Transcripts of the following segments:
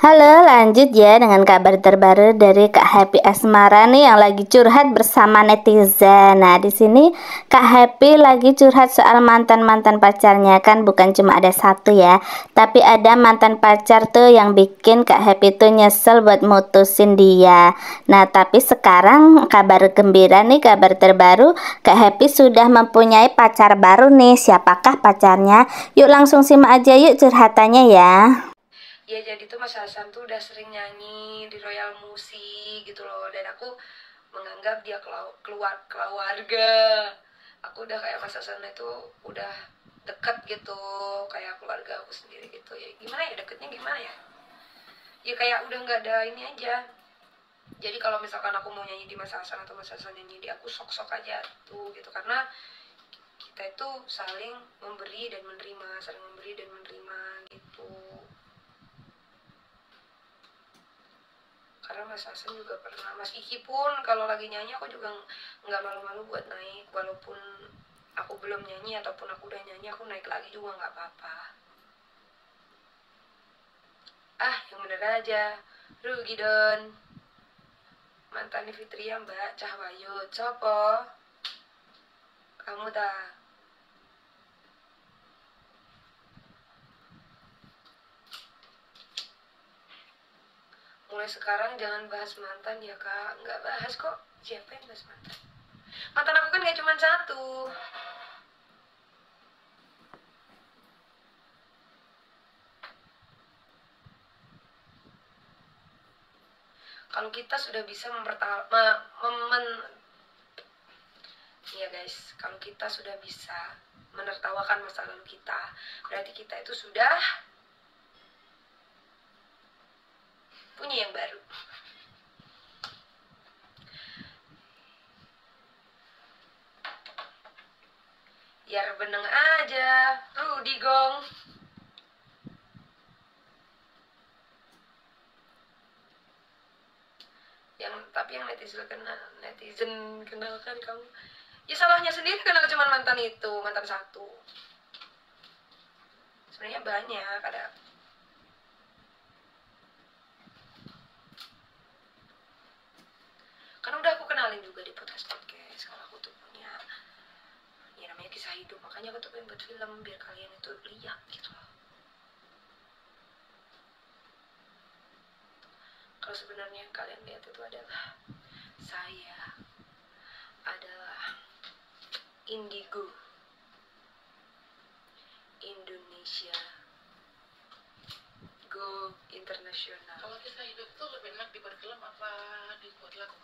Halo, lanjut ya dengan kabar terbaru dari Kak Happy Asmara nih yang lagi curhat bersama netizen. Nah, di sini Kak Happy lagi curhat soal mantan-mantan pacarnya, kan bukan cuma ada satu ya, tapi ada mantan pacar tuh yang bikin Kak Happy tuh nyesel buat mutusin dia. Nah, tapi sekarang kabar gembira nih, kabar terbaru, Kak Happy sudah mempunyai pacar baru nih. Siapakah pacarnya? Yuk langsung simak aja yuk curhatannya ya. Ya jadi tuh Mas Hasan tuh udah sering nyanyi di Royal Musik gitu loh, dan aku menganggap dia keluarga. Aku udah kayak Mas Hasan itu udah deket gitu, kayak keluarga aku sendiri gitu. Ya gimana ya, deketnya gimana ya, ya kayak udah nggak ada ini aja. Jadi kalau misalkan aku mau nyanyi di Mas Hasan atau Mas Hasan nyanyi di aku, sok-sok aja tuh gitu, karena kita itu saling memberi dan menerima, gitu. Karena Mas Hasan juga pernah, Mas Iki pun kalau lagi nyanyi aku juga nggak malu-malu buat naik, walaupun aku belum nyanyi ataupun aku udah nyanyi, aku naik lagi juga nggak apa-apa. Yang bener aja, rugi don. Mantan Fitria Mbak Cahwayu, copo kamu ta? Mulai sekarang jangan bahas mantan ya Kak. Nggak bahas kok. Siapa yang bahas mantan? Mantan aku kan gak cuma satu. Kalau kita sudah bisa ya guys, kalau kita sudah bisa menertawakan masa lalu kita, berarti kita itu sudah punya yang baru. Biar beneng aja, Rudy Gong. Tapi yang netizen kenalkan kamu. Ya salahnya sendiri, kenal cuma mantan itu, mantan satu. Sebenarnya banyak ada. Karena udah aku kenalin juga di podcast kalau aku tuh punya, ya namanya kisah hidup, makanya aku tuh pengen buat film biar kalian itu lihat gitu loh. Kalau sebenarnya yang kalian lihat itu adalah saya adalah Indigo Indonesia Go Internasional. Kalau kisah hidup tuh lebih enak dibuat film apa dibuat lagu?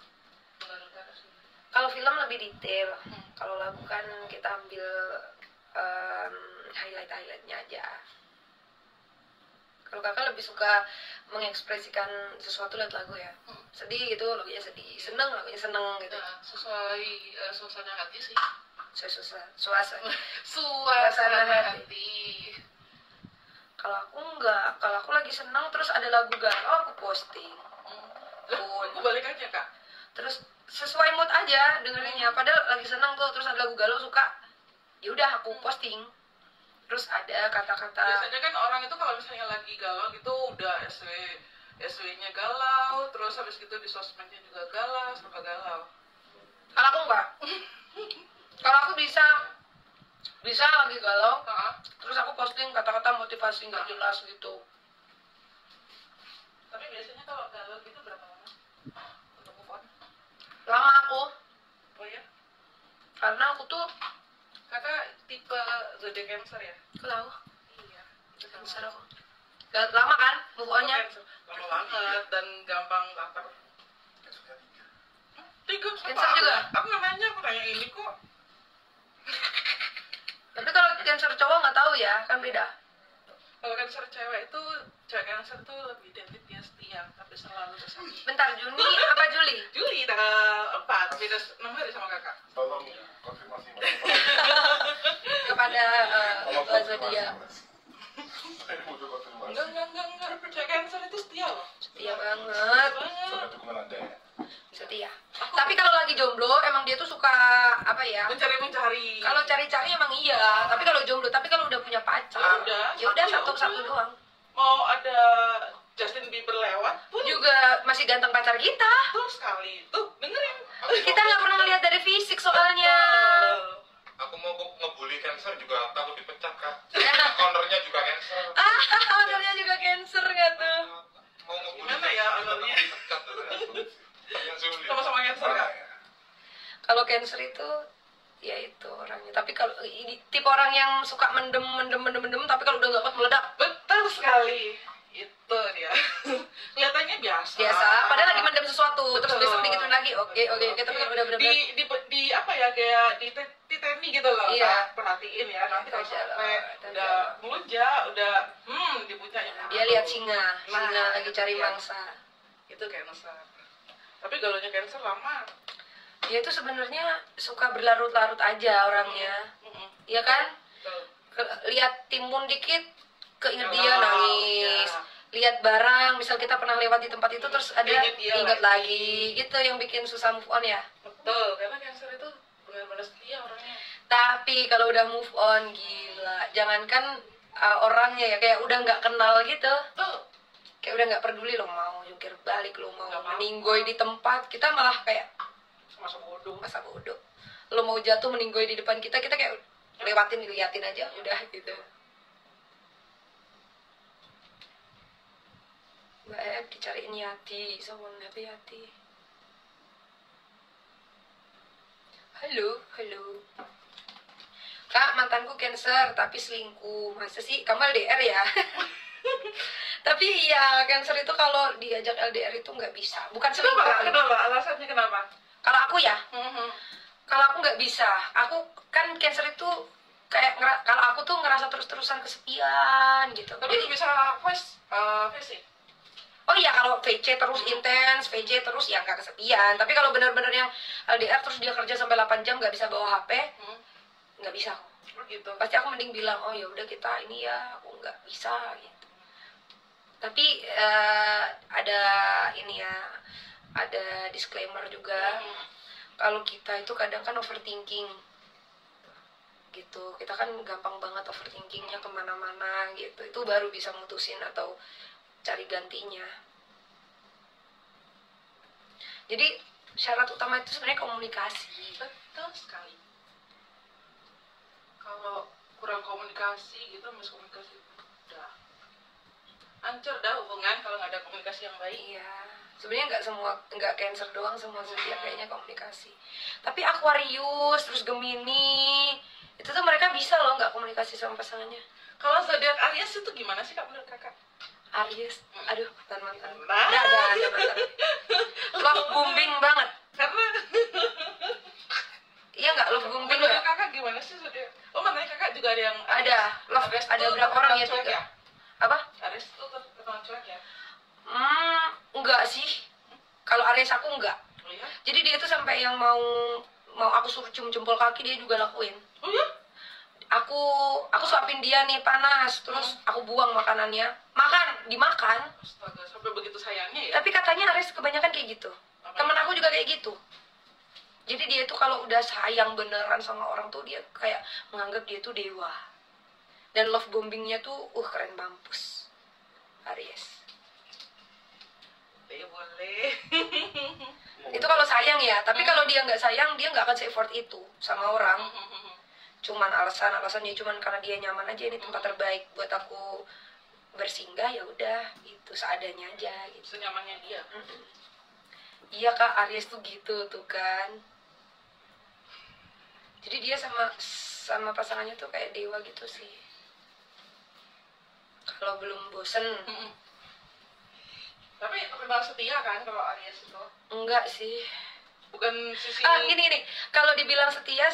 Kalau film lebih detail, kalau lagu kan kita ambil highlightnya aja. Kalau kakak lebih suka mengekspresikan sesuatu lewat lagu ya, sedih gitu lagunya sedih, seneng lagunya seneng gitu. Ya, sesuai suasana hati sih. Suasana hati. Kalau aku enggak, kalau aku lagi seneng terus ada lagu galau aku posting. Aku balik aja Kak. Terus sesuai mood aja dengerinnya. Padahal lagi seneng tuh terus ada lagu galau suka, ya udah aku posting. Terus ada kata-kata. Biasanya kan orang itu kalau misalnya lagi galau gitu udah SW-nya galau, terus habis gitu di sosmednya juga galau, serba galau. Kalau aku enggak. Kalau aku bisa lagi galau, terus aku posting kata-kata motivasi nggak jelas gitu. Tapi biasanya kalau galau gitu berapa lama untuk move on? Lama aku. Oh ya? Karena aku tuh Kakak tipe zodiak Cancer ya? galau. Iya. Cancer aku. Gak lama kan move on-nya? Lama banget dan gampang baper. Cancer juga? Aku nggak nanya, aku nanya ini kok. Tapi kalau Cancer cowok nggak tahu ya, kan beda. Kalau Cancer cewek itu, cewek Cancer tuh lebih identik dia setia, tapi selalu bersama. Bentar, Juni apa Juli? Juli tanggal 4, beda 6 hari sama kakak. Tolong konfirmasi Kepada ketua zodiak. Enggak. Cewek Cancer itu setia loh. Setia banget. Setia. Tapi kalau lagi jomblo emang dia tuh suka apa ya? Mencari. Kalau cari-cari emang iya. Tapi kalau jomblo, tapi kalau udah punya pacar, Ya udah, ya udah satu doang. Mau ada Justin Bieber masih ganteng pacar kita. Betul sekali. Tuh, dengerin. Kita nggak pernah ngelihat dari fisik soalnya. Aku mau ngebully Cancer juga takut dipecat kak. Ownernya juga Cancer. Ownernya juga Cancer nggak tuh? Mau ngebully Gimana ya ownernya? dipecat tuh. Yang sulit. Sama-sama Cancer kak. Kalau Cancer itu ya itu orangnya. Tapi kalau tipe orang yang suka mendem, tapi kalau udah nggak kuat meledak. Betul sekali. Itu dia. Kelihatannya biasa. Padahal lagi mendem sesuatu, terus Betul. besok digituin lagi. Oke, tapi kalau udah benar-benar di apa ya, kayak di titeni gitu loh. Iya. Kak. Perhatiin ya, nanti kalau Tajam, sampai tajam. udah melunjak, udah di puncaknya. dia lihat singa lagi cari iya. mangsa. Itu Cancer. Tapi galaunya Cancer lama. Dia itu sebenarnya suka berlarut-larut aja orangnya. Iya kan? Betul. Lihat timun dikit keinget dia Galau, nangis. iya. Lihat barang, misal kita pernah lewat di tempat itu terus ada Ingat dia ingat lagi. lagi. Gitu yang bikin susah move on ya. Betul, karena Cancer itu benar-benar setia orangnya. Tapi kalau udah move on gila, jangankan orangnya ya kayak udah nggak kenal gitu. Tuh, Kayak udah nggak peduli lo mau jungkir balik, lo mau Nggak mau. meninggoy di tempat, kita malah kayak masa bodoh. masa bodoh. Lo mau jatuh meninggoy di depan kita kayak lewatin, diliatin aja udah gitu. Mbak Ep dicariin Yati, someone happy Yati. Halo. Kak, mantanku Cancer tapi selingkuh. Masa sih? Kamu LDR ya? Tapi iya, Cancer itu kalau diajak LDR itu nggak bisa. Bukan selingkuh. Kenapa? Kenapa? Alasannya kenapa? Kalau aku ya, kalau aku nggak bisa. Aku kan Cancer itu kayak kalau aku tuh ngerasa terus-terusan kesepian gitu. Tapi Jadi bisa face. oh iya, kalau VC terus intens, VC terus ya nggak kesepian. Tapi kalau benar-benar yang LDR terus dia kerja sampai 8 jam nggak bisa bawa HP, nggak bisa aku. Begitu. Pasti aku mending bilang, oh ya udah kita ini ya, aku nggak bisa gitu. Tapi ada ini ya, ada disclaimer juga. Kalau kita itu kadang kan overthinking gitu, kita kan gampang banget overthinkingnya kemana-mana gitu. Itu baru bisa mutusin atau cari gantinya. Jadi syarat utama itu sebenarnya komunikasi. Betul sekali. Kalau kurang komunikasi gitu, miskomunikasi, udah hancur dah hubungan kalau nggak ada komunikasi yang baik. Iya, sebenarnya nggak Cancer doang, semua zodiak kayaknya komunikasi. Tapi Aquarius terus Gemini itu tuh mereka bisa loh nggak komunikasi sama pasangannya. Kalau zodiak Aries itu gimana sih kak menurut kakak? Aries, aduh mantan. Nah. Nggak ada mantan. Love bombing banget. Karena Iya nggak love bombing menurut nggak? kakak gimana sih zodiak? Oh, makanya kakak juga ada yang Ada love, Aries ada tuh berapa orang ya cuek juga? Apa? Aries tuh terkenal cuek ya? Enggak sih. Kalau Aries aku enggak. Oh ya? Jadi dia tuh sampai yang mau aku suruh cium jempol kaki dia juga lakuin. Oh ya? Aku suapin dia nih panas, terus aku buang makanannya, dimakan. Astaga, sampai begitu sayangnya ya? Tapi katanya Aries kebanyakan kayak gitu. Temen aku juga kayak gitu. Jadi dia tuh kalau udah sayang beneran sama orang tuh dia kayak menganggap dia tuh dewa. Dan love bombingnya tuh keren mampus. Aries. Ya boleh. Itu kalau sayang ya, tapi kalau dia nggak sayang dia nggak akan se-effort itu sama orang. Cuman alasan dia cuman karena dia nyaman aja, ini tempat terbaik buat aku bersinggah, ya udah itu seadanya aja gitu. Senyamannya dia. Iya kak, Aries tuh gitu tuh kan. Jadi dia sama pasangannya tuh kayak dewa gitu sih. Kalau belum bosen. Tapi memang setia kan kalau Aries itu? Enggak sih. Bukan sisi Gini, kalau dibilang setia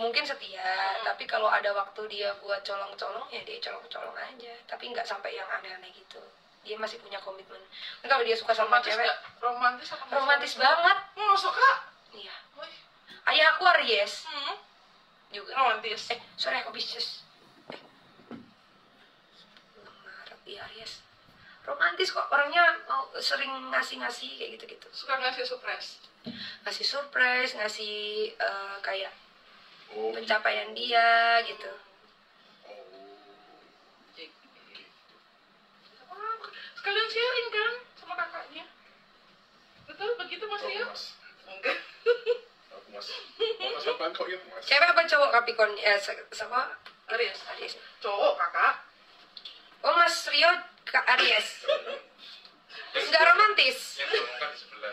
mungkin setia, tapi kalau ada waktu dia buat colong-colong ya dia colong-colong aja, tapi nggak sampai yang aneh-aneh gitu. Dia masih punya komitmen. Dan kalau dia suka sama romantis cewek, gak? Romantis apa nggak? romantis banget. Suka? Iya. Wih. Ayah aku Aries juga. Romantis. Sorry aku Pisces. Maret ya Aries. Romantis kok, orangnya mau sering ngasih-ngasih kayak gitu-gitu. Suka ngasih surprise. Ngasih surprise, ngasih kayak pencapaian dia gitu. Sekalian sharing kan sama kakaknya. gitu Mas Rio? Mas. Enggak. Aku Mas. Mas apaan kok gitu Mas? Cewek apa cowok Capricorn? Sama Aries. Aries. Cowok kakak. Oh Mas Rio Aries. Nggak romantis. Yang ngomongkan di sebelah.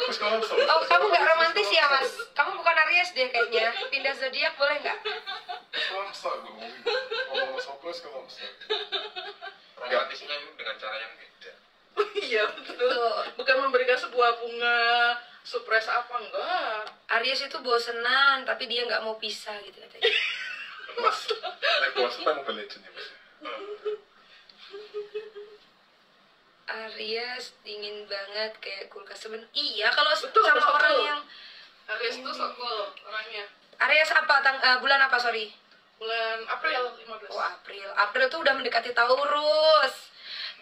Aku sekarang solo. Oh kamu nggak romantis ya Mas? Kamu bukan Aries deh kayaknya. Pindah zodiak boleh nggak? Selangsa gue ngomong sama sekarang selangsa. Romantisnya itu dengan cara yang beda. Iya betul. Bukan memberikan sebuah bunga surprise apa enggak. Aries itu bosenan tapi dia nggak mau pisah gitu katanya. Mas, like puasa kan Mobile Legends ya Mas. Aries dingin banget kayak kulkas iya kalau Betul, sama betul. orang yang Aries itu sokol orangnya. Aries apa bulan apa sorry? Bulan April 15. Oh April tuh udah mendekati Taurus.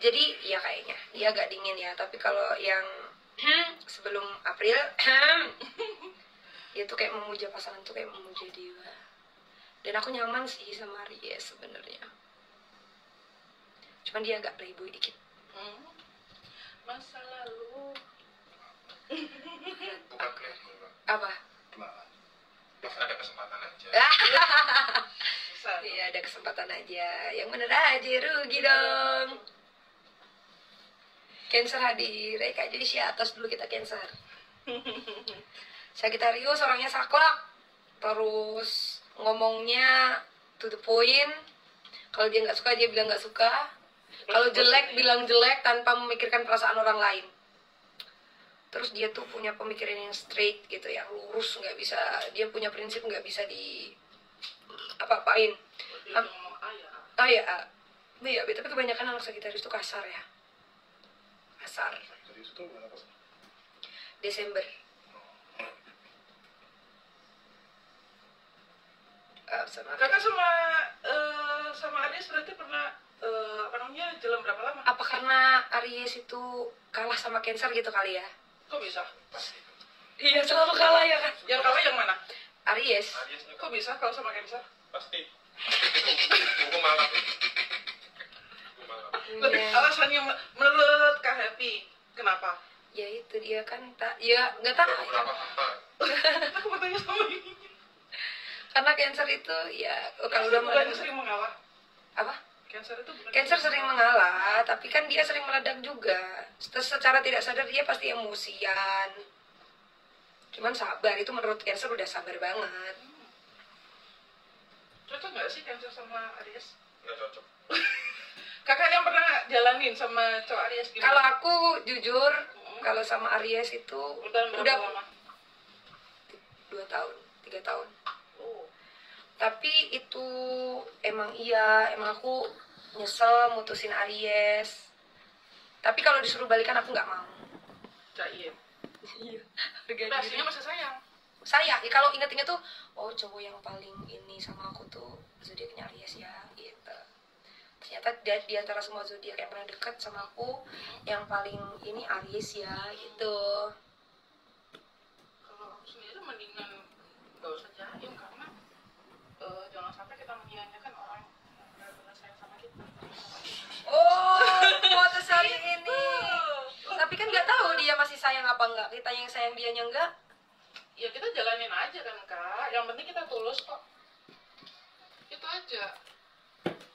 Jadi ya kayaknya dia agak dingin ya. Tapi kalau yang sebelum April dia tuh kayak memuja pasangan tuh kayak memuja dewa. Dan aku nyaman sih sama Aries sebenarnya. Cuman dia agak playboy dikit. Masa lalu. Bukan playboy Bang. Apa? Kenalan. Pas ada kesempatan aja. Bisa. Iya ada kesempatan aja. Yang bener aja rugi dong. Cancer hadir. Kak Joyce atas dulu kita Cancer. Sagittarius orangnya saklek. Terus ngomongnya to the point. Kalau dia nggak suka dia bilang nggak suka. Kalau jelek bilang jelek tanpa memikirkan perasaan orang lain. Terus dia tuh punya pemikiran yang straight gitu, yang lurus, nggak bisa, dia punya prinsip nggak bisa di apa-apain. Dia ngomong ayah. Oh ya, iya, tapi kebanyakan anak Sagittarius tuh kasar ya. Kasar. Jadi itu tuh apa sih? Desember. Kakak sama Aries berarti pernah apa namanya jalan berapa lama? Apa karena Aries itu kalah sama Cancer gitu kali ya? Kok bisa? Pasti. Iya, selalu kalah ya kan? Yang kalah yang mana? Aries. Ariesnya Kok bisa kalau sama Cancer? pasti. Aku malam. Aku malam. Lebih Iya. alasannya menurut Kak Happy kenapa? Ya itu dia kan ya nggak tahu. Beberapa hal. Aku bertanya sama ini. Karena Cancer itu ya kalau Cancer udah mulai bukan sering mengalah. apa? Cancer itu bukan. Cancer sering mengalah, tapi kan dia sering meledak juga. Secara tidak sadar dia pasti emosian. Cuman sabar, itu menurut Cancer udah sabar banget. Cocok nggak sih Cancer sama Aries? Nggak cocok. Kakak yang pernah jalanin sama cowok Aries gimana? Kalau aku jujur, kalau sama Aries itu Udah berapa lama? 2 tahun, 3 tahun. Oh. Tapi itu emang aku nyesel mutusin Aries. Tapi kalau disuruh balikan aku nggak mau. Jaim. Iya. Aslinya masih sayang. Saya kalau inget-inget tuh, oh cowok yang paling ini sama aku tuh zodiaknya Aries ya, gitu. Ternyata di antara semua zodiak yang pernah deket sama aku, yang paling ini Aries ya, gitu. Kalau aku sendiri mendingan nggak usah jaim karena jangan sampai kita menyanyikan orang yang benar-benar sayang sama kita. Oh, foto saling ini. Tapi kan nggak tahu dia masih sayang apa enggak. Kita yang sayang dianya enggak. Ya kita jalanin aja kan Kak. Yang penting kita tulus kok. Itu aja.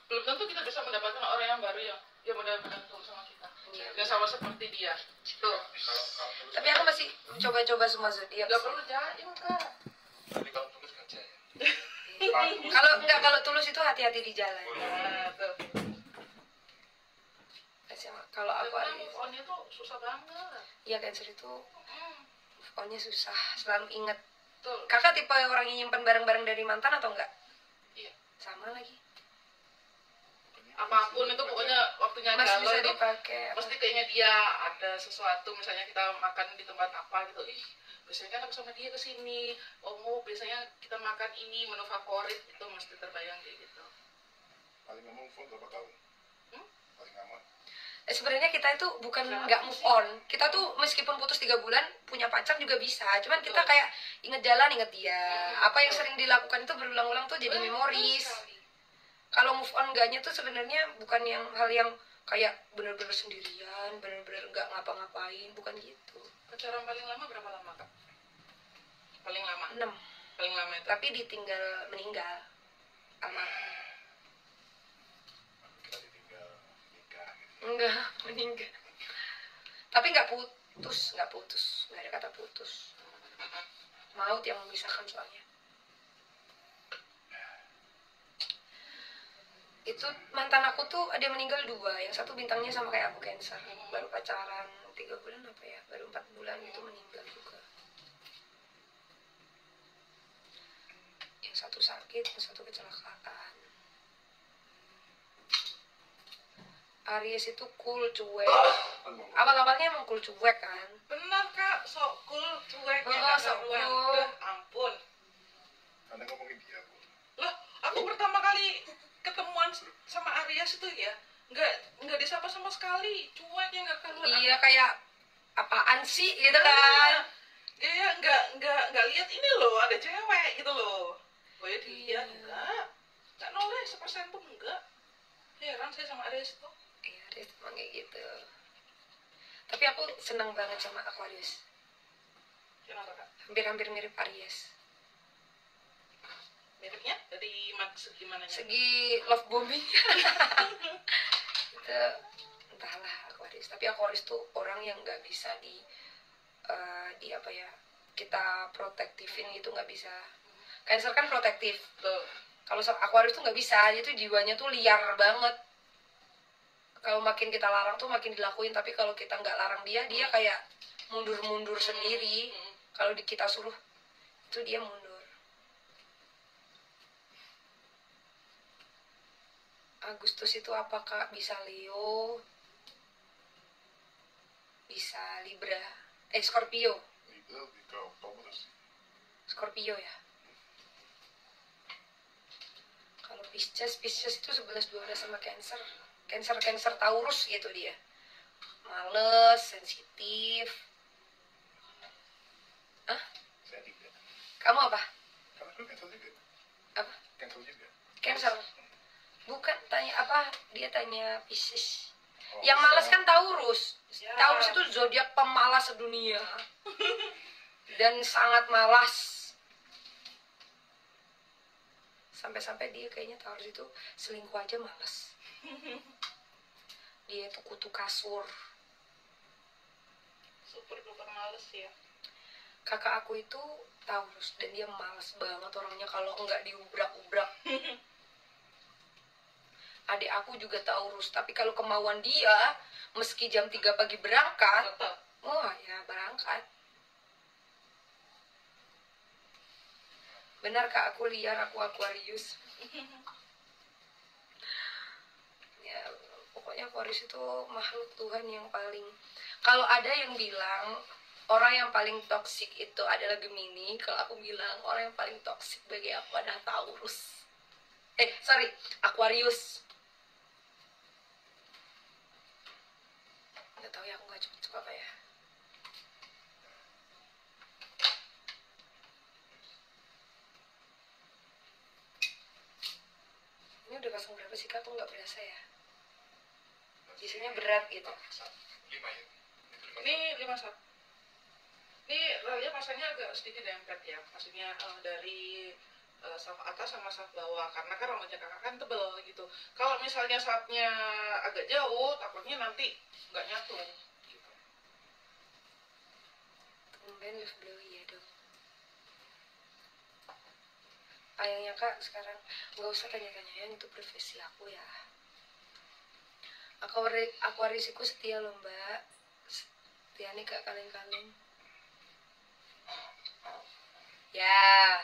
Belum tentu kita bisa mendapatkan orang yang baru yang benar-benar tulus sama kita. Iya. Yang sama seperti dia. Tuh. Kalau Tapi aku masih coba-coba semua zodiak. Gak perlu jaim Kak. tapi kalau tulus kerja ya. Kalau tulus itu hati-hati di jalan. Nah, tuh. Kalau aku Karena Aries. move on-nya tuh susah banget. Iya Cancer itu move on-nya susah, selalu inget. Tuh. Kakak tipe orang yang nyimpen barang-barang dari mantan atau enggak? Iya. Sama lagi. Apapun itu pokoknya waktunya Masih galau bisa itu dipakai. mesti kayaknya dia ada sesuatu, misalnya kita makan di tempat apa gitu, ih biasanya kan aku sama dia kesini, biasanya kita makan ini menu favorit, itu mesti terbayang kayak gitu. Paling ngomong phone berapa tahun? Paling aman. Sebenarnya kita itu bukan Kenapa nggak move sih? on. Kita tuh meskipun putus 3 bulan punya pacar juga bisa. Cuman kita Betul. kayak inget jalan, inget dia. Apa yang Betul. sering dilakukan itu berulang-ulang tuh jadi Betul memoris. sekali. Kalau move on enggaknya tuh sebenarnya bukan yang hal yang kayak bener-bener sendirian, bener-bener nggak ngapa-ngapain, bukan gitu. Pacaran paling lama berapa lama kak? Paling lama? 6. Paling lama itu? Tapi ditinggal meninggal almarhum. Kita ditinggal nikah gitu. Enggak, meninggal. Tapi nggak putus, nggak ada kata putus. Maut yang memisahkan soalnya. Itu mantan aku tuh ada yang meninggal 2, yang satu bintangnya sama kayak aku, Cancer, baru pacaran 3 bulan apa ya, baru 4 bulan itu meninggal juga. Yang satu sakit, yang satu kecelakaan. Aries itu cool, cuek. Awal-awalnya emang cool, cuek kan. Benar kak, sok cool, cuek, Sok cool. Udah, ampun. Anda ngomongin dia, Bu. Loh, aku pertama kali ketemuan sama Aries itu ya, nggak disapa sama sekali, cuek ya nggak keluar. Iya, kayak apaan sih gitu kan. Dia nggak lihat ini loh, ada cewek gitu loh. Oh ya dia nggak noleh 1% pun enggak. Heran saya sama Aries itu. Iya, Aries emang kayak gitu. Tapi aku seneng banget sama Aquarius. Kenapa kak? Hampir-hampir mirip Aries. Miripnya dari segi mananya? Segi love bombing. Itu entahlah Aquarius. Tapi Aquarius tuh orang yang nggak bisa di apa ya, kita protektifin gitu, nggak bisa. Cancer kan protektif. Tuh. Kalau Aquarius tuh nggak bisa, dia tuh jiwanya tuh liar banget. Kalau makin kita larang tuh makin dilakuin, tapi kalau kita nggak larang dia kayak mundur-mundur sendiri. Kalau kita suruh, itu dia mundur. Agustus itu apakah bisa Leo? Bisa Libra. Scorpio. Libra lebih ke Oktober sih. Scorpio ya. Kalau Pisces itu 11-12 sama Cancer. Cancer Taurus gitu dia. Males, sensitif. Hah? Saya tidak. Kamu apa? Karena aku cancel juga. Apa? Cancel juga. Cancer. Bukan, tanya apa? Dia tanya Pisces. Oh, Yang malas kan Taurus. Ya. Taurus itu zodiak pemalas sedunia. Dan sangat malas. Sampai-sampai dia kayaknya Taurus itu selingkuh aja malas. Dia itu kutu kasur. Super duper males ya. Kakak aku itu Taurus dan dia malas banget orangnya kalau enggak diubrak-ubrak. Adik aku juga Taurus, tapi kalau kemauan dia, meski jam 3 pagi berangkat, Tetap. wah ya berangkat. Benar kak, aku liar, aku Aquarius. Ya, pokoknya Aquarius itu makhluk Tuhan yang paling, kalau ada yang bilang orang yang paling toksik itu adalah Gemini, kalau aku bilang orang yang paling toksik bagi aku adalah Taurus. Aquarius. Nggak tahu ya, aku nggak suka apa ya. Ini udah pasang berapa sih kak? Aku nggak berasa ya. Biasanya berat gitu. 5 ya. Ini 51. Ini relnya pasangnya agak sedikit dempet ya. Maksudnya dari saf atas sama saf bawah, karena kan rambutnya kakak kan tebel gitu. Kalau misalnya safnya agak jauh, takutnya nanti nggak nyatu gitu. Tumben love blow ya dong. Ayahnya kak sekarang nggak usah tanya-tanyain, itu profesi aku ya. Aquariusku setia loh mbak. Setia nih kak kaleng-kaleng. Ya.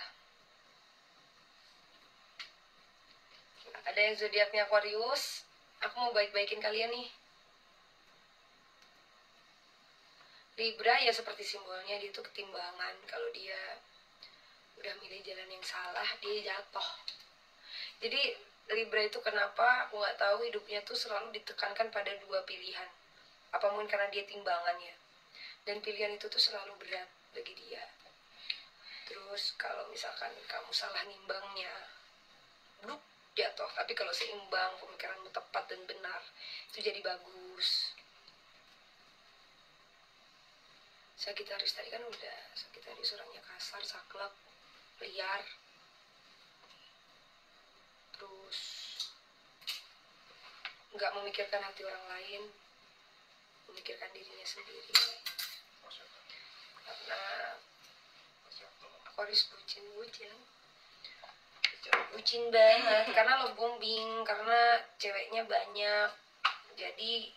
Ada yang zodiaknya Aquarius. Aku mau baik-baikin kalian nih. Libra ya seperti simbolnya, dia tuh ketimbangan. Kalau dia udah milih jalan yang salah, dia jatuh. Jadi Libra itu kenapa aku nggak tahu, hidupnya tuh selalu ditekankan pada 2 pilihan. Apa mungkin karena dia timbangannya, dan pilihan itu tuh selalu berat bagi dia. Terus kalau misalkan kamu salah nimbangnya, bluk, jatuh. Tapi kalau seimbang, pemikiranmu tepat dan benar, itu jadi bagus. Sagitarius tadi kan udah, Sagitarius orangnya kasar, saklek, liar, terus nggak memikirkan hati orang lain, memikirkan dirinya sendiri. Karena Aquarius bucin banget, karena lo bombing, karena ceweknya banyak, jadi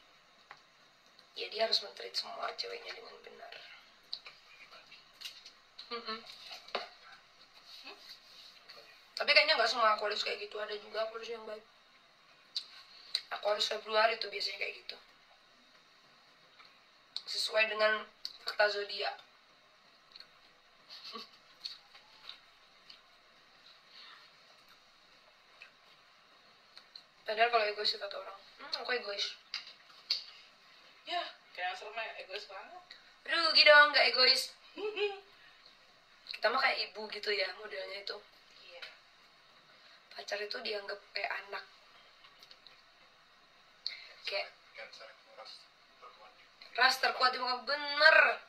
ya dia harus men-treat semua ceweknya dengan benar. Tapi kayaknya nggak semua Aquarius kayak gitu, ada juga Aquarius yang baik. Aquarius Februari tuh biasanya kayak gitu, sesuai dengan fakta zodiak. Padahal kalau egois itu kata orang, aku egois. Ya, kayak serem egois banget. Rugi dong nggak egois. Kita mah kayak ibu gitu ya modelnya itu. Iya. Pacar itu dianggap kayak anak. Kayak ras terkuat di muka, bener.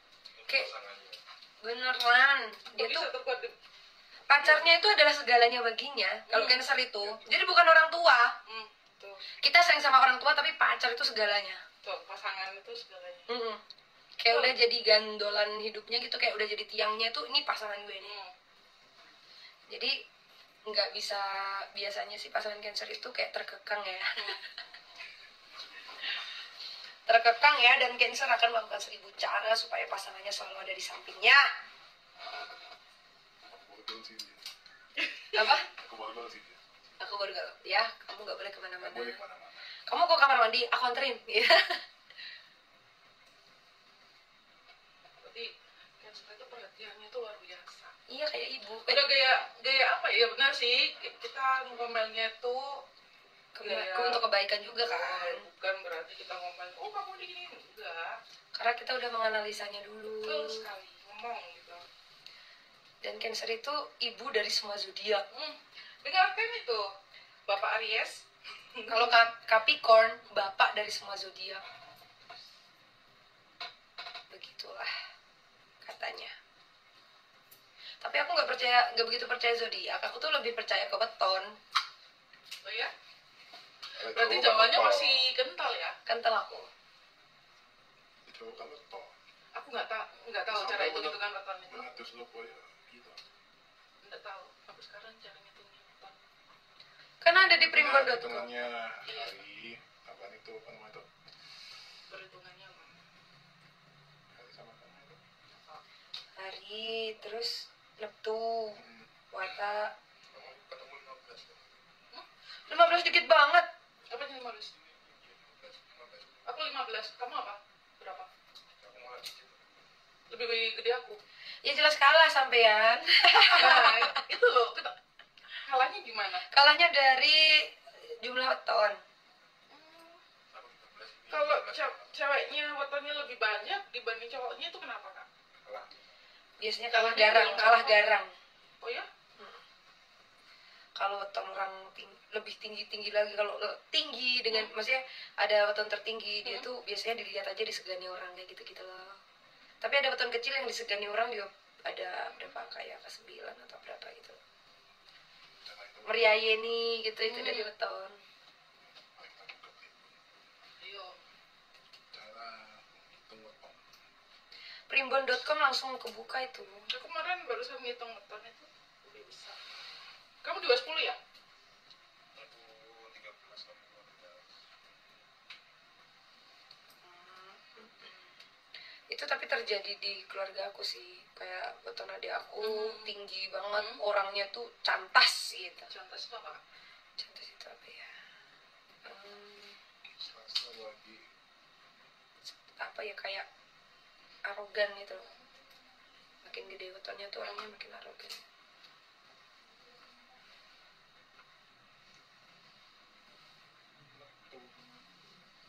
Kayak beneran. Dia tuh pacarnya itu adalah segalanya baginya. Kalau Cancer itu, jadi bukan orang tua. Tuh. Kita sayang sama orang tua, tapi pacar itu segalanya. Tuh, pasangan itu segalanya. Kayak udah jadi gandolan hidupnya gitu, kayak udah jadi tiangnya tuh, ini pasangan gue nih. Jadi nggak bisa, biasanya sih pasangan Cancer itu kayak terkekang ya. Terkekang ya, dan Cancer akan melakukan 1000 cara supaya pasangannya selalu ada di sampingnya. Apa? Aku baru gak, ya, kamu gak boleh kemana-mana. Kamu ke kamar mandi, aku anterin. Berarti Cancer itu perhatiannya tuh luar biasa. Iya, kayak ibu. Udah gaya apa ya, benar sih, kita ngomelnya tuh Untuk kebaikan juga kan. Bukan berarti kita ngomel, oh kamu digini, enggak. Karena kita udah menganalisanya dulu. Betul sekali, ngomong gitu. Dan Cancer itu ibu dari semua zodiak. Dengarkan itu, Bapak Aries. Kalau Capricorn, bapak dari semua zodiak. Begitulah katanya. Tapi aku nggak begitu percaya zodiak. Aku tuh lebih percaya ke beton. Oh ya? Berarti jawabannya masih kental ya? Kental aku. Aku nggak tahu cara hitung-hitungan beton itu. Nggak tahu. Sampai sekarang cara ngitungin beton. Karena ada di primbon.com. Hitungannya hari, apaan itu, apa namanya itu? Perhitungannya apa? Hari sama kan itu. Hari, terus Neptu, Wata. Ketemu 15. 15 dikit banget. Apa yang 15? Aku 15. Kamu apa? Berapa? Aku malah dikit. Lebih gede aku. Ya jelas kalah sampean. Nah, itu loh. Kalahnya gimana? Kalahnya dari jumlah weton. Aku 15. Kalau ceweknya wetonnya lebih banyak dibanding cowoknya itu kenapa, Kak? Kalah. Biasanya kalah garang. Oh ya? Kalau weton orang lebih tinggi lagi, kalau tinggi dengan maksudnya ada weton tertinggi, dia tuh biasanya dilihat aja disegani orang kayak gitu loh. Tapi ada weton kecil yang disegani orang juga ada berapa, kayak ke 9 atau berapa gitu. Meriayeni gitu, itu dari weton. Ayo. Cara hitung weton. Primbon.com langsung kebuka itu. Aku kemarin barusan ngitung weton itu udah bisa. Kamu juga 10 ya? Aku 13 sama 12. Itu tapi terjadi di keluarga aku sih, kayak weton adik aku tinggi banget, orangnya tuh cantas gitu. Cantas itu apa? Cantas itu apa ya? Selasa lagi. Apa ya, kayak arogan gitu. Makin gede wetonnya tuh orangnya makin arogan.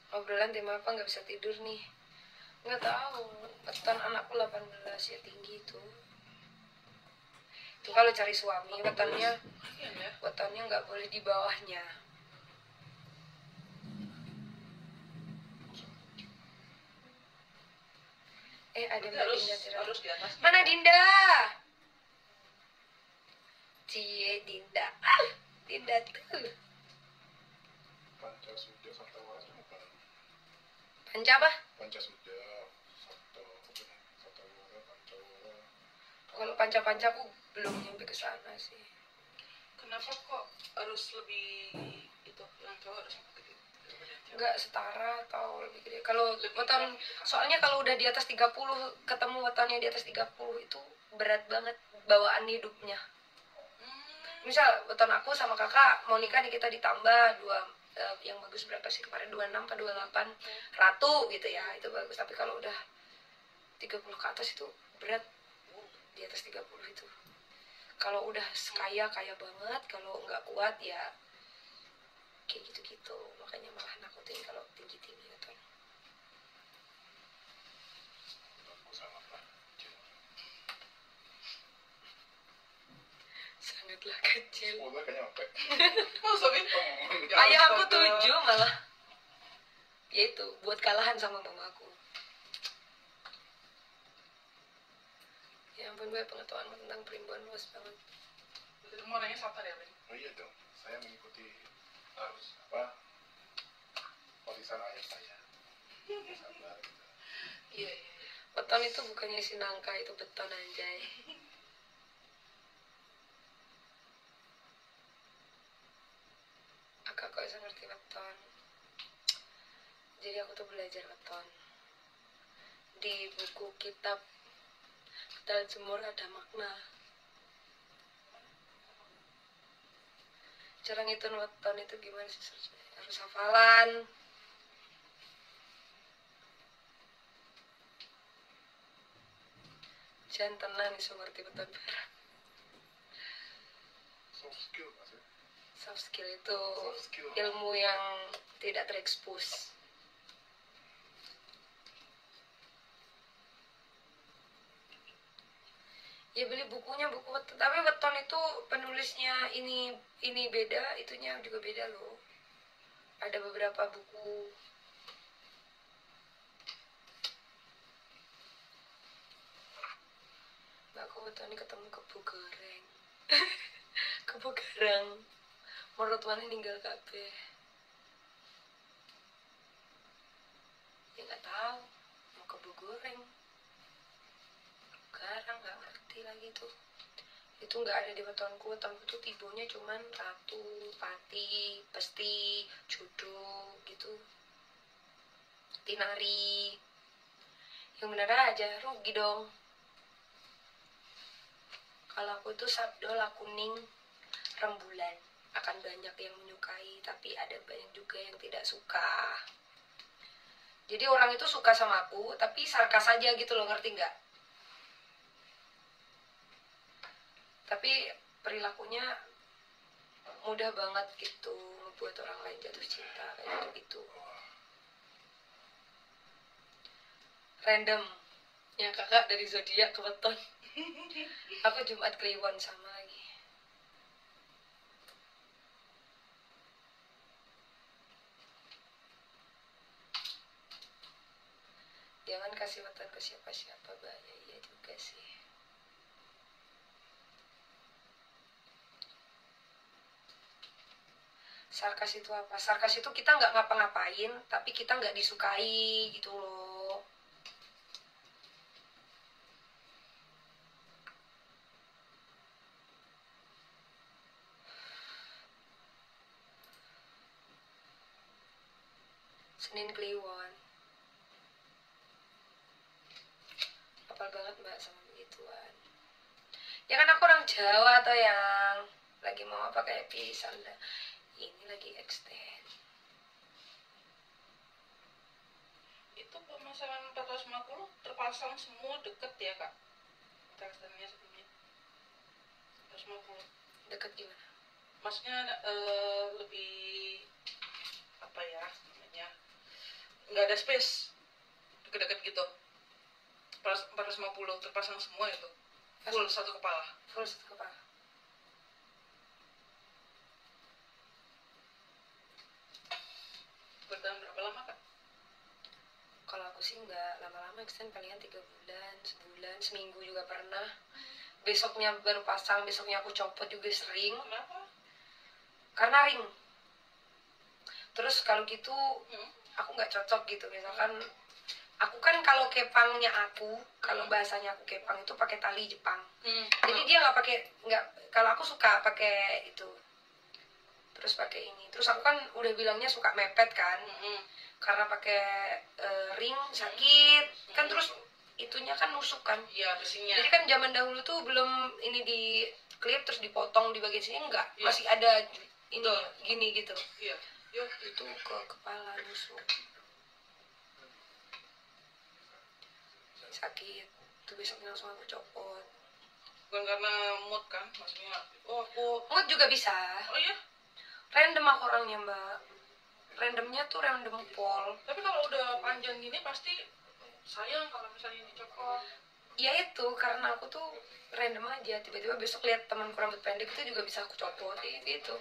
Obrolan tema apa, nggak bisa tidur nih. Nggak tahu, weton anakku 18 ya, tinggi itu. Itu kalau cari suami wetonnya Iya ya. nggak boleh di bawahnya. Ada Mbak Harus Dinda Tirta. harus di atas. Mana Dinda? Cie Dinda. Dinda tuh. Pancasuda Sartawara itu bukan. Panca apa? Pancasuda Sartawara Pancawara. Kalau panca-panca aku belum nyampe ke sana sih. Kenapa kok harus lebih itu yang cowok harus lebih gede? Nggak setara atau lebih gede. Kalau weton, soalnya kalau udah di atas 30, ketemu wetonnya di atas 30 itu berat banget bawaan hidupnya. Misal weton aku sama kakak mau nikah nih, kita ditambah dua, yang bagus berapa sih kemarin, 26 atau 28 ratu gitu ya, itu bagus. Tapi kalau udah 30 ke atas itu berat, di atas 30 itu. Kalau udah kaya banget, kalau nggak kuat ya kayak gitu-gitu. Makanya malah nakutin kalau tinggi-tinggi weton. Aku sangat kecil. Sangatlah kecil. Udah kayaknya sampai. Masa sih? Ayah aku 7 malah. Ya itu, buat kalahan sama mamaku. Ya ampun, gue pengetahuan tentang primbon luas banget. Kamu orangnya sabar ya, Lin? Oh iya dong, saya mengikuti harus apa warisan ayah saya. Sabar gitu. Iya. Beton itu bukannya isi nangka, itu beton anjay. Akak kok bisa ngerti beton. Jadi aku tuh belajar beton di buku kitab dan Jemur ada makna. Cara ngitung weton itu gimana sih? Harus hafalan. Jangan tenang nih, so ngerti beton barang. Soft skill mas ya. Soft skill itu Soft skill. ilmu yang tidak terekspos. Ya beli bukunya, buku weton. Tapi weton itu penulisnya ini beda, itunya juga beda loh. Ada beberapa buku. Mbak, aku weton ketemu kebo goreng. Kebo garang. Menurut mana ninggal kabeh. Ya nggak tahu, mau kebo goreng. Garang nggak ngerti lagi tuh. Itu nggak ada di wetonku. Wetonku tuh tibonya cuman ratu, pati, pesti, jodoh gitu, tinari. Yang bener aja, rugi dong. Kalau aku tuh sabdo lakuning rembulan, akan banyak yang menyukai, tapi ada banyak juga yang tidak suka. Jadi orang itu suka sama aku, tapi sarkas aja gitu loh, ngerti nggak? Tapi perilakunya mudah banget gitu membuat orang lain jatuh cinta kayak gitu. Random, yang kakak dari zodiak ke weton. Aku Jumat Kliwon sama lagi. Jangan kasih weton ke siapa-siapa, bahaya. Iya juga sih. Sarkas itu apa? Sarkas itu kita nggak ngapa-ngapain, tapi kita nggak disukai gitu loh. Senin Kliwon. Hafal banget mbak sama begituan. Ya kan aku orang Jawa atau yang lagi mau apa kayak pisang dah. Ini lagi extend. Itu pemasangan 450 terpasang semua deket ya kak? Teksturnya sebelumnya 450 Deket gimana? maksudnya lebih apa ya namanya, nggak ada space deket-deket gitu. 450 terpasang semua itu. Full satu kepala. Full satu kepala. Bertahan berapa lama Kak? Kalau aku sih nggak lama-lama, extend palingan 3 bulan, sebulan, seminggu juga pernah. Besoknya baru pasang, besoknya aku copot juga sering. Kenapa? Karena ring. Terus kalau gitu aku nggak cocok gitu. Misalkan aku kan kalau kepangnya aku, kalau bahasanya aku kepang itu pakai tali Jepang. Jadi dia nggak pakai, nggak, kalau aku suka pakai itu. Terus pakai ini. Terus aku kan udah bilangnya suka mepet kan. Karena pakai ring sakit. Kan terus itunya kan nusuk kan. Iya, besinya. Jadi kan zaman dahulu tuh belum ini di klip terus dipotong di bagian sini, enggak. Iya. Masih ada ini gini gitu. Iya. Yo, Itu ke kepala nusuk. Sakit. Itu besoknya langsung aku copot. bukan karena mood kan, maksudnya oh aku Mood juga bisa. oh iya. Random aku orangnya, Mbak. Randomnya tuh random pol. Tapi kalau udah panjang gini pasti sayang kalau misalnya dicopot. Ya itu karena aku tuh random aja, tiba-tiba besok lihat temanku rambut pendek itu juga bisa aku copot itu.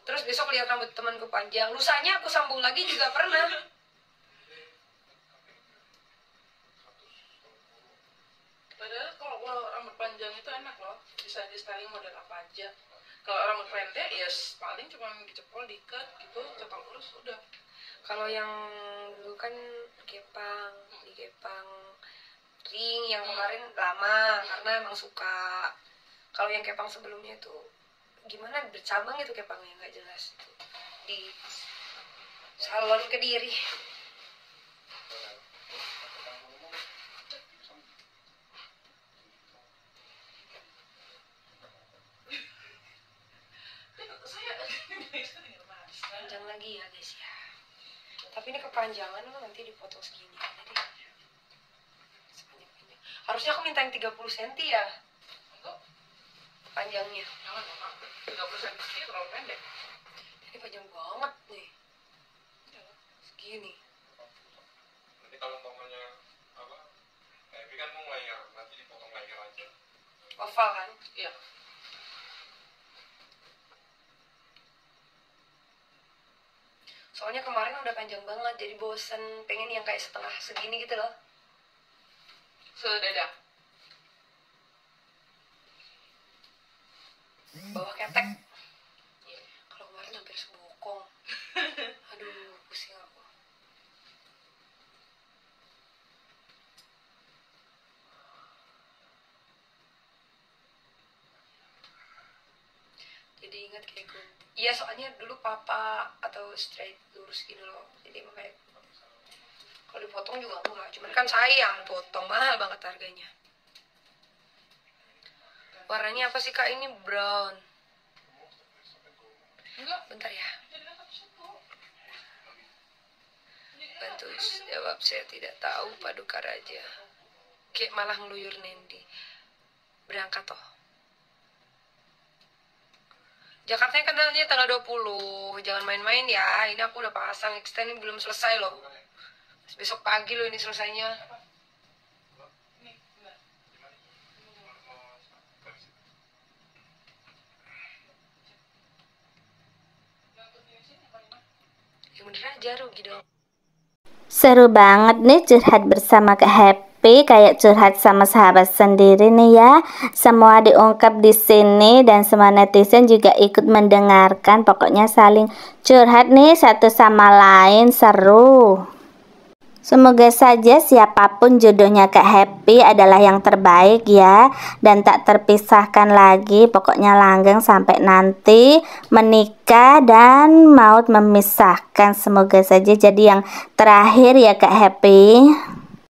Terus besok lihat rambut temanku panjang, lusanya aku sambung lagi juga pernah. Padahal kalau rambut panjang itu enak loh, bisa di styling model apa aja. Kalau rambut pendek ya paling cuma dicepol, diikat gitu, cetak lurus udah. Kalau yang dulu kan kepang, di kepang ring yang kemarin lama karena emang suka. Kalau yang kepang sebelumnya itu gimana, bercabang itu kepangnya nggak jelas itu di salon Kediri. Panjang lagi ya guys ya. Tapi ini kepanjangan nanti dipotong segini jadi sepanjang-panjang. Harusnya aku minta yang 30 cm ya. Untuk Panjangnya. jangan 30 cm sih terlalu pendek. Ini panjang banget nih. Segini. Nanti kalau umpamanya apa, Epi kan mau layer, nanti dipotong layer aja. Oval kan? Iya. Soalnya kemarin udah panjang banget jadi bosen, pengen yang kayak setengah segini gitu loh. Sedada. Bawah ketek. Kalau kemarin hampir sebokong. Aduh, pusing aku. Jadi ingat kayak gue. Iya, soalnya dulu papa atau straight lurus gitu loh. Jadi emang kayak kalau dipotong juga enggak. Cuman kan sayang potong, mahal banget harganya. Warnanya apa sih Kak? Ini brown. Enggak. Bentar ya. Jadikan satu-satu. Bantu jawab, saya tidak tahu Paduka Raja. Kayak malah ngeluyur Nendi. Berangkat toh. Jakarta kenalnya tanggal 20. Jangan main-main ya. Ini aku udah pasang extend, ini belum selesai loh. Besok pagi loh ini selesainya. Nih, benar. Yang untuk finishing yang paling mana? Yang bener aja rugi dong. Seru banget nih curhat bersama Kak Happy, kayak curhat sama sahabat sendiri nih ya. Semua diungkap di sini dan semua netizen juga ikut mendengarkan. Pokoknya saling curhat nih satu sama lain, seru. Semoga saja siapapun jodohnya Kak Happy adalah yang terbaik ya, dan tak terpisahkan lagi. Pokoknya langgeng sampai nanti menikah dan maut memisahkan. Semoga saja jadi yang terakhir ya Kak Happy.